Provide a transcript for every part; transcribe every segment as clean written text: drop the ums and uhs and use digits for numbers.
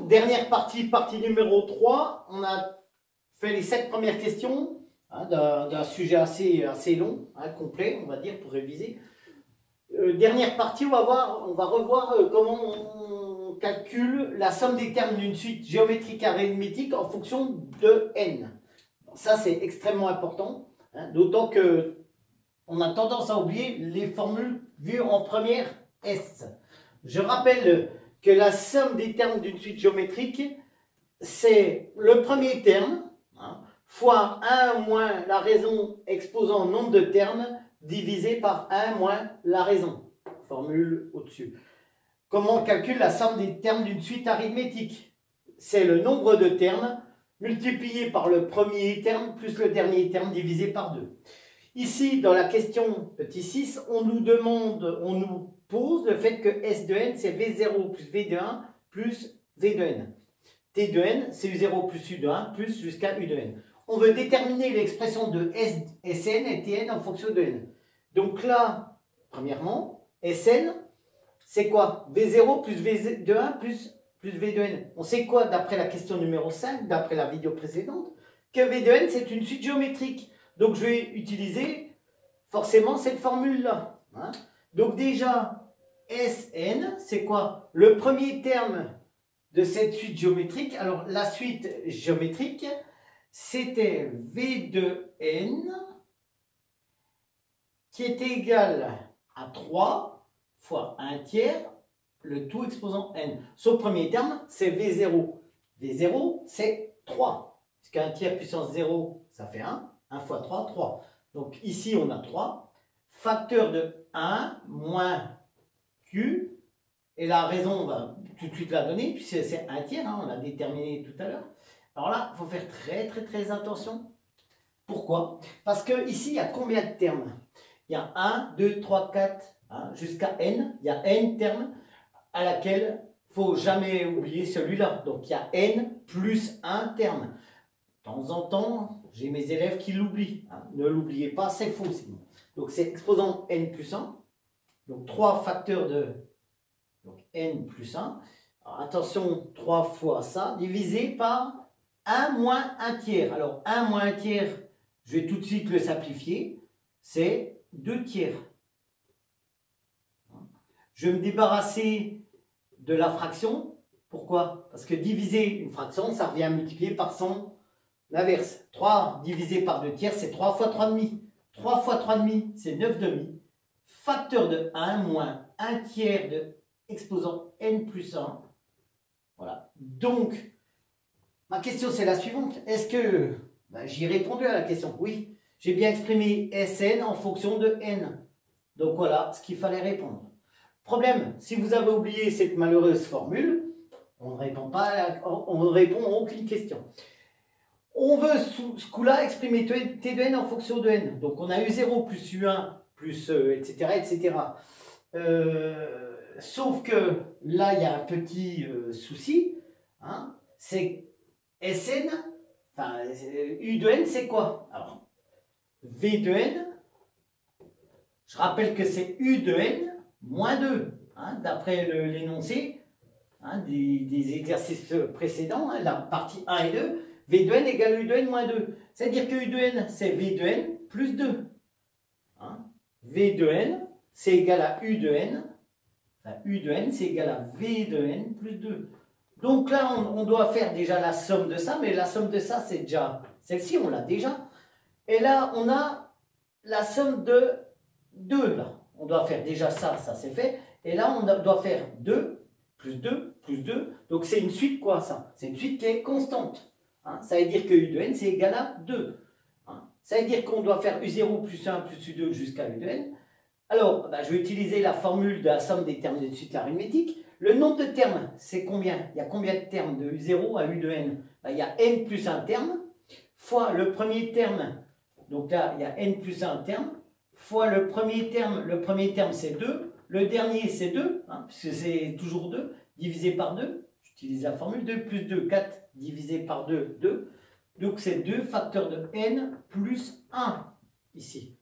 dernière partie, partie numéro 3. On a fait les 7 premières questions hein, d'un sujet assez long, hein, complet, on va dire, pour réviser. Dernière partie, on va revoir comment on calcule la somme des termes d'une suite géométrique arithmétique en fonction de n. Ça, c'est extrêmement important, hein, d'autant que on a tendance à oublier les formules vues en première S. Je rappelle que la somme des termes d'une suite géométrique, c'est le premier terme, hein, fois 1 moins la raison exposant le nombre de termes, divisé par 1 moins la raison. Formule au-dessus. Comment on calcule la somme des termes d'une suite arithmétique? C'est le nombre de termes multiplié par le premier terme plus le dernier terme divisé par 2. Ici, dans la question petit 6, on nous pose le fait que S de n, c'est V0 plus V de 1 plus V de n. T de n, c'est U0 plus U de 1 plus jusqu'à U de n. On veut déterminer l'expression de Sn et Tn en fonction de n. Donc là, premièrement, Sn, c'est quoi? V0 plus V de 1 plus V de n. On sait quoi d'après la question numéro 5, d'après la vidéo précédente? Que V de n, c'est une suite géométrique. Donc, je vais utiliser forcément cette formule-là. Hein. Donc, déjà, Sn, c'est quoi? Le premier terme de cette suite géométrique. Alors, la suite géométrique, c'était V de n qui était égal à 3 fois 1 tiers, le tout exposant n. Son premier terme, c'est V0. V0, c'est 3. Parce qu'un tiers puissance 0, ça fait 1. 1 fois 3, 3. Donc ici, on a 3. Facteur de 1 moins Q. Et la raison, on va tout de suite la donner, puisque c'est 1 tiers, hein, on l'a déterminé tout à l'heure. Alors là, il faut faire très attention. Pourquoi? Parce que ici, il y a combien de termes? Il y a 1, 2, 3, 4, hein, jusqu'à n. Il y a n termes à laquelle il ne faut jamais oublier celui-là. Donc il y a n plus 1 terme. De temps en temps, j'ai mes élèves qui l'oublient. Hein. Ne l'oubliez pas, c'est faux sinon. Donc c'est exposant n plus 1. Donc 3 facteurs de donc n plus 1. Alors, attention, 3 fois ça, divisé par 1 moins 1 tiers. Alors 1 moins 1 tiers, je vais tout de suite le simplifier. C'est 2 tiers. Je vais me débarrasser de la fraction. Pourquoi? Parce que diviser une fraction, ça revient à multiplier par son inverse. 3 divisé par 2 tiers, c'est 3 fois 3,5. 3 fois 3,5, c'est 9,5. Facteur de 1 moins 1 tiers de exposant n plus 1. Voilà. Donc, ma question c'est la suivante. Est-ce que... j'y ai répondu à la question. Oui, j'ai bien exprimé Sn en fonction de n. Donc voilà ce qu'il fallait répondre. Problème, si vous avez oublié cette malheureuse formule, on ne répond pas, on ne répond à aucune question. On veut, sous ce coup-là, exprimer t de n en fonction de n. Donc, on a U0 plus U1 plus etc. etc. Sauf que là, il y a un petit souci. Hein, c'est Sn, enfin, U de n, c'est quoi? Alors, V de n, je rappelle que c'est U de n moins 2. Hein, d'après l'énoncé hein, des exercices précédents, hein, la partie 1 et 2. V de n égale U de n moins 2. C'est-à-dire que U de n, c'est V de n plus 2. Hein? V de n, c'est égal à U de n. Enfin, U de n, c'est égal à V de n plus 2. Donc là, on doit faire déjà la somme de ça, mais la somme de ça, c'est déjà... Celle-ci, on l'a déjà. Et là, on a la somme de 2, là. On doit faire déjà ça, ça c'est fait. Et là, on doit faire 2, plus 2, plus 2. Donc c'est une suite quoi, ça? C'est une suite qui est constante. Hein, ça veut dire que U de n, c'est égal à 2. Hein, ça veut dire qu'on doit faire U0 plus 1 plus U2 jusqu'à U de n. Alors, je vais utiliser la formule de la somme des termes d'une suite arithmétique. Le nombre de termes, c'est combien? Il y a combien de termes de U0 à U de n? Il y a n plus 1 terme, fois le premier terme. Donc là, il y a n plus 1 terme, fois le premier terme c'est 2. Le dernier, c'est 2, hein, puisque c'est toujours 2, divisé par 2. J'utilise la formule 2 plus 2, 4, divisé par 2, 2. Donc, c'est 2 facteurs de n plus 1, ici.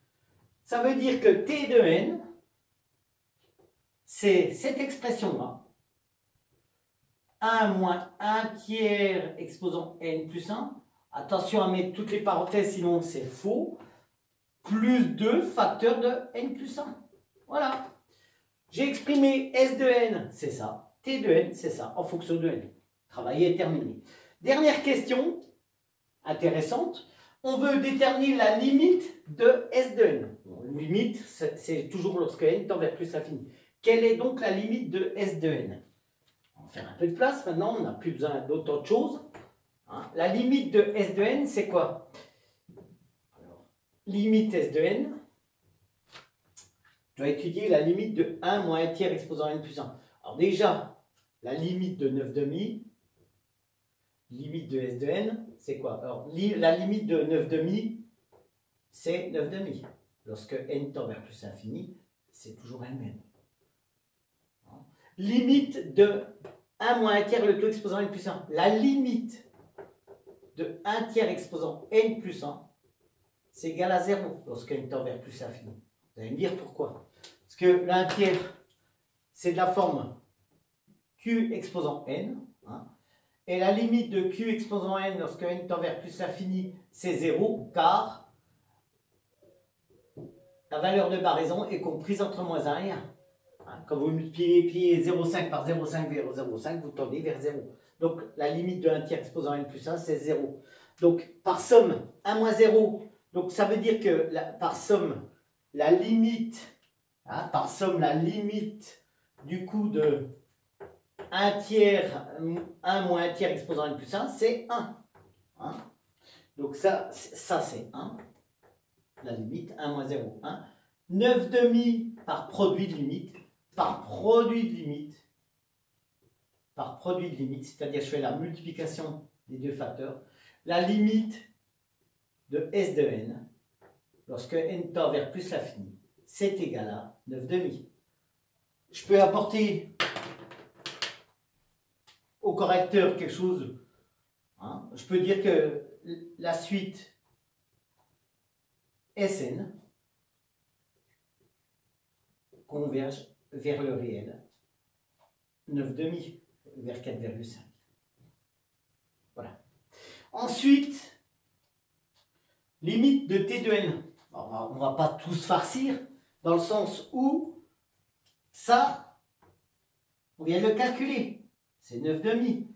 Ça veut dire que t de n, c'est cette expression-là. 1 moins 1 tiers exposant n plus 1. Attention à mettre toutes les parenthèses, sinon c'est faux. Plus 2 facteurs de n plus 1. Voilà. J'ai exprimé S de n, c'est ça. T de n, c'est ça, en fonction de n. Travail est terminé. Dernière question, intéressante. On veut déterminer la limite de S de n. Bon, limite, c'est toujours lorsque n tend vers plus l'infini. Quelle est donc la limite de S de n? On va faire un peu de place maintenant, on n'a plus besoin d'autre chose. Hein, la limite de S de n, c'est quoi? Alors, limite S de n, je dois étudier la limite de 1 moins 1 tiers exposant n plus 1. Alors déjà, la limite de 9 demi, limite de S de n, c'est quoi? Alors, la limite de 9 demi, c'est 9 demi. Lorsque n tend vers plus l'infini, c'est toujours elle-même. Limite de 1 moins 1 tiers le tout exposant n plus 1. La limite de 1 tiers exposant n plus 1, c'est égal à 0 lorsque n tend vers plus l'infini. Vous allez me dire pourquoi. Parce que l'1 tiers, c'est de la forme q exposant n. Hein, et la limite de q exposant n lorsque n tend vers plus l'infini, c'est 0, car la valeur de ma raison est comprise entre moins 1 et 1. Hein, quand vous multipliez 0,5 par 0,5 vers 0,5, vous tendez vers 0. Donc la limite de 1 tiers exposant n plus 1, c'est 0. Donc par somme, 1 moins 0, donc ça veut dire que par somme, la limite, hein, par somme, la limite du coup de 1 tiers, 1 moins 1 tiers exposant n plus 1, c'est 1. Hein. Donc ça c'est 1. La limite, 1 moins 0, 1. 9 demi par produit de limite, c'est-à-dire je fais la multiplication des deux facteurs. La limite de S de n, lorsque n tend vers plus l'infini, c'est égal à 9 demi. Je peux apporter au correcteur quelque chose. Hein, je peux dire que la suite Sn converge vers le réel 9 demi vers 4,5. Voilà. Ensuite, limite de T de n. Alors, on ne va pas tous farcir, dans le sens où ça, on vient de le calculer. C'est 9 demi.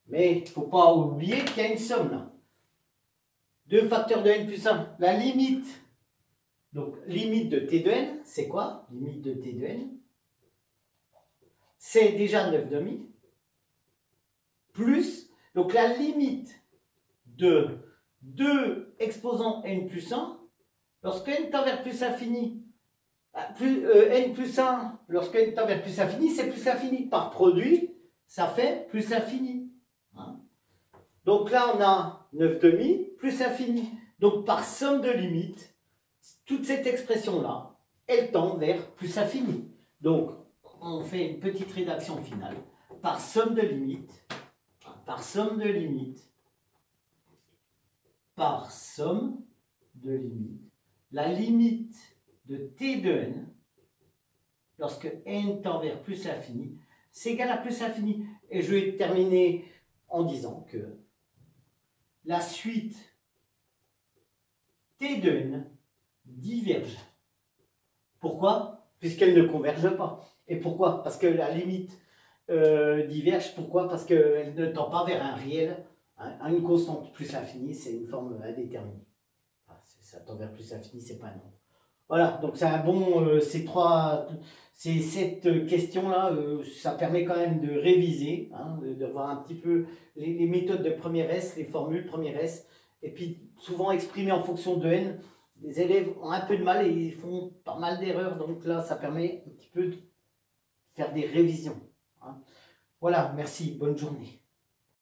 Mais il ne faut pas oublier qu'il y a une somme là. 2 facteurs de n plus 1. La limite, donc limite de T de n, c'est quoi? Limite de T de n, c'est déjà 9 demi, plus, donc la limite de 2 exposant n plus 1, lorsque n tend vers plus infini, n plus 1, lorsque n tend vers plus infini, c'est plus infini. Par produit, ça fait plus infini. Hein, donc là, on a 9 demi plus infini. Donc par somme de limites, toute cette expression-là, elle tend vers plus infini. Donc, on fait une petite rédaction finale. Par somme de limites, la limite de T de n, lorsque n tend vers plus l'infini, c'est égal à plus l'infini. Et je vais terminer en disant que la suite T de n diverge. Pourquoi? Puisqu'elle ne converge pas. Et pourquoi? Parce que la limite diverge. Pourquoi? Parce qu'elle ne tend pas vers un réel, hein, une constante plus l'infini, c'est une forme indéterminée. Enfin, ça tend vers plus l'infini, c'est pas un nombre. Voilà, donc c'est un bon, cette question-là, ça permet quand même de réviser, hein, de voir un petit peu les méthodes de première S, les formules première S, et puis souvent exprimées en fonction de n. Les élèves ont un peu de mal et ils font pas mal d'erreurs, donc là ça permet un petit peu de faire des révisions. Hein. Voilà, merci, bonne journée.